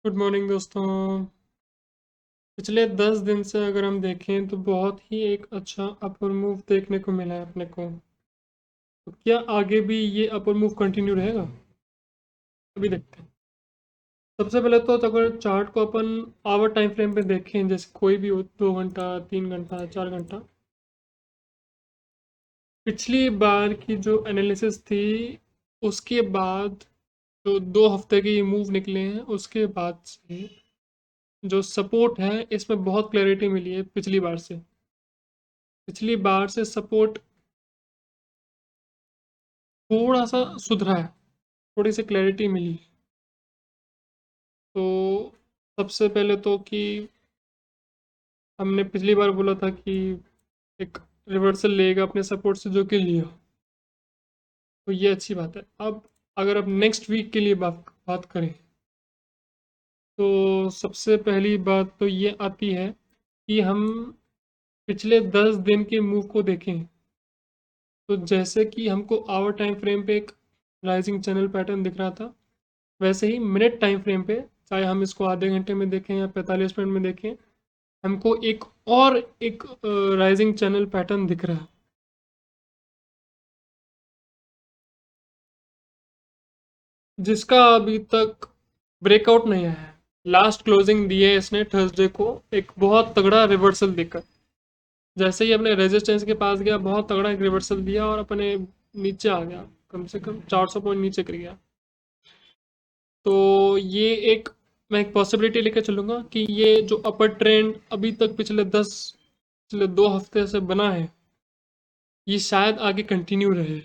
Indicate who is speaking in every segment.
Speaker 1: Good morning दोस्तों। पिछले 10 दिन से अगर हम देखें तो बहुत ही एक अच्छा अपर मूव देखने को मिला है अपने को। तो क्या आगे भी ये अपर मूव कंटिन्यू रहेगा? अभी देखते हैं। सबसे पहले तो अगर चार्ट को अपन आवर टाइम फ्रेम पे देखें, जैसे कोई भी हो, 2 घंटा, 3 घंटा, 4 घंटा। पिछली बार की जो एनालिसिस थी, उसके बाद जो 2 हफ्ते के मूव निकले हैं, उसके बाद से जो सपोर्ट है इसमें बहुत क्लैरिटी मिली है पिछली बार से सपोर्ट थोड़ा सा सुधरा है, थोड़ी सी क्लैरिटी मिली। तो सबसे पहले तो कि हमने पिछली बार बोला था कि एक रिवर्सल लेगा अपने सपोर्ट से, जो कि लिया। तो ये अच्छी बात है। अब अगर अब नेक्स्ट वीक के लिए बात करें, तो सबसे पहली बात तो ये आती है कि हम पिछले 10 दिन के मूव को देखें। तो जैसे कि हमको आवर टाइम फ्रेम पे एक राइजिंग चैनल पैटर्न दिख रहा था, वैसे ही मिनट टाइम फ्रेम पे, चाहे हम इसको आधे घंटे में देखें या 45 मिनट में देखें, हमको एक राइजिंग चैनल पैटर्न दिख रहा है, जिसका अभी तक ब्रेकआउट नहीं आया है। लास्ट क्लोजिंग दी है इसने थर्सडे को, एक बहुत तगड़ा रिवर्सल देकर। जैसे ही अपने रेजिस्टेंस के पास गया, बहुत तगड़ा एक रिवर्सल दिया और अपने नीचे आ गया, कम से कम 400 पॉइंट नीचे गिर गया। तो ये एक, मैं एक पॉसिबिलिटी लेकर चलूँगा कि ये जो अपर ट्रेंड अभी तक पिछले 2 हफ्ते से बना है, ये शायद आगे कंटिन्यू रहे।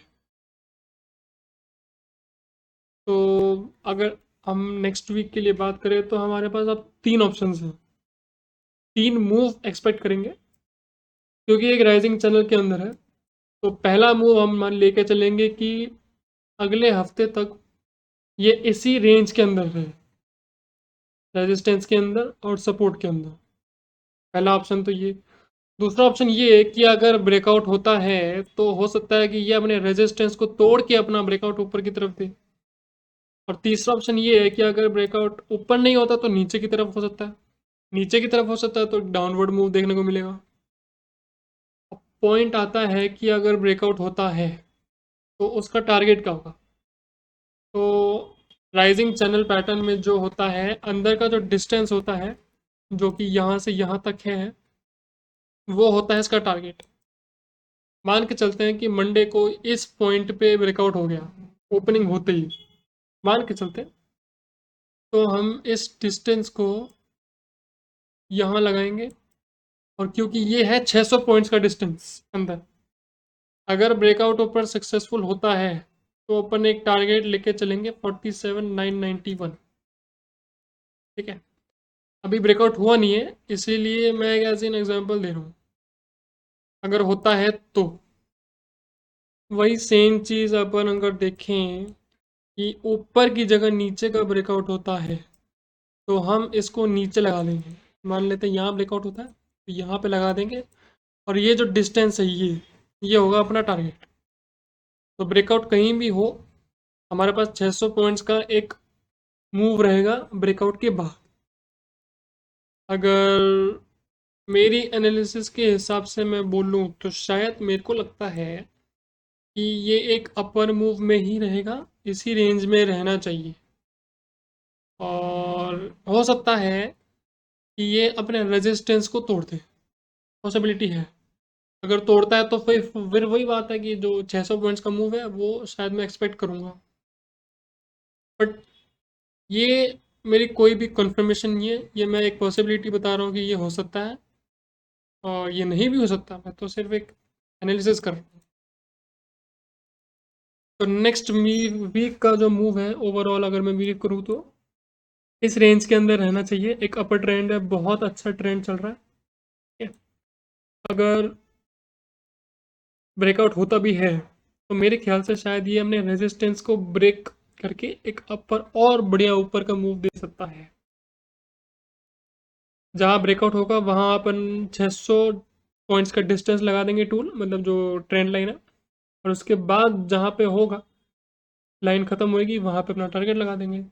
Speaker 1: तो अगर हम नेक्स्ट वीक के लिए बात करें, तो हमारे पास अब 3 ऑप्शंस हैं, 3 मूव एक्सपेक्ट करेंगे, क्योंकि एक राइजिंग चैनल के अंदर है। तो पहला मूव हम मान लेके चलेंगे कि अगले हफ्ते तक ये इसी रेंज के अंदर है, रेजिस्टेंस के अंदर और सपोर्ट के अंदर। पहला ऑप्शन तो ये। दूसरा ऑप्शन ये है कि अगर ब्रेकआउट होता है, तो हो सकता है कि ये अपने रेजिस्टेंस को तोड़ के अपना ब्रेकआउट ऊपर की तरफ दे। और तीसरा ऑप्शन ये है कि अगर ब्रेकआउट ऊपर नहीं होता तो नीचे की तरफ हो सकता है। नीचे की तरफ हो सकता है तो डाउनवर्ड मूव देखने को मिलेगा। पॉइंट आता है कि अगर ब्रेकआउट होता है तो उसका टारगेट क्या होगा। तो राइजिंग चैनल पैटर्न में जो होता है, अंदर का जो डिस्टेंस होता है, जो कि यहाँ से यहाँ तक है, वो होता है इसका टारगेट। मान के चलते हैं कि मंडे को इस पॉइंट पे ब्रेकआउट हो गया ओपनिंग होते ही, मान के चलते हैं, तो हम इस डिस्टेंस को यहाँ लगाएंगे। और क्योंकि ये है 600 पॉइंट्स का डिस्टेंस अंदर, अगर ब्रेकआउट ऊपर सक्सेसफुल होता है तो अपन एक टारगेट लेके चलेंगे 47,991। ठीक है। अभी ब्रेकआउट हुआ नहीं है, इसीलिए मैं एक एज एन एग्जांपल दे रहा हूँ। अगर होता है तो वही सेम चीज़ अपन अगर देखें कि ऊपर की जगह नीचे का ब्रेकआउट होता है, तो हम इसको नीचे लगा देंगे। मान लेते हैं यहाँ ब्रेकआउट होता है तो यहाँ पे लगा देंगे, और ये जो डिस्टेंस है, ये होगा अपना टारगेट। तो ब्रेकआउट कहीं भी हो, हमारे पास 600 पॉइंट्स का एक मूव रहेगा ब्रेकआउट के बाद। अगर मेरी एनालिसिस के हिसाब से मैं बोलूँ, तो शायद मेरे को लगता है कि ये एक अपर मूव में ही रहेगा, इसी रेंज में रहना चाहिए। और हो सकता है कि ये अपने रेजिस्टेंस को तोड़ दे, पॉसिबिलिटी है। अगर तोड़ता है तो फिर वही बात है कि जो 600 पॉइंट्स का मूव है वो शायद मैं एक्सपेक्ट करूँगा। बट ये मेरी कोई भी कंफर्मेशन नहीं है, ये मैं एक पॉसिबिलिटी बता रहा हूँ कि ये हो सकता है, और ये नहीं भी हो सकता। मैं तो सिर्फ एक एनालिसिस कर रहा हूँ। तो नेक्स्ट वीक का जो मूव है, ओवरऑल अगर मैं वीक करूँ तो इस रेंज के अंदर रहना चाहिए। एक अपर ट्रेंड है, बहुत अच्छा ट्रेंड चल रहा है। ठीक है? अगर ब्रेकआउट होता भी है, तो मेरे ख्याल से शायद ये अपने रेजिस्टेंस को ब्रेक करके एक अपर और बढ़िया ऊपर का मूव दे सकता है। जहाँ ब्रेकआउट होगा वहाँ अपन 600 पॉइंट्स का डिस्टेंस लगा देंगे, टूल मतलब जो ट्रेंड लाइन है। और उसके बाद जहाँ पे होगा, लाइन ख़त्म होएगी, वहाँ पे अपना टारगेट लगा देंगे।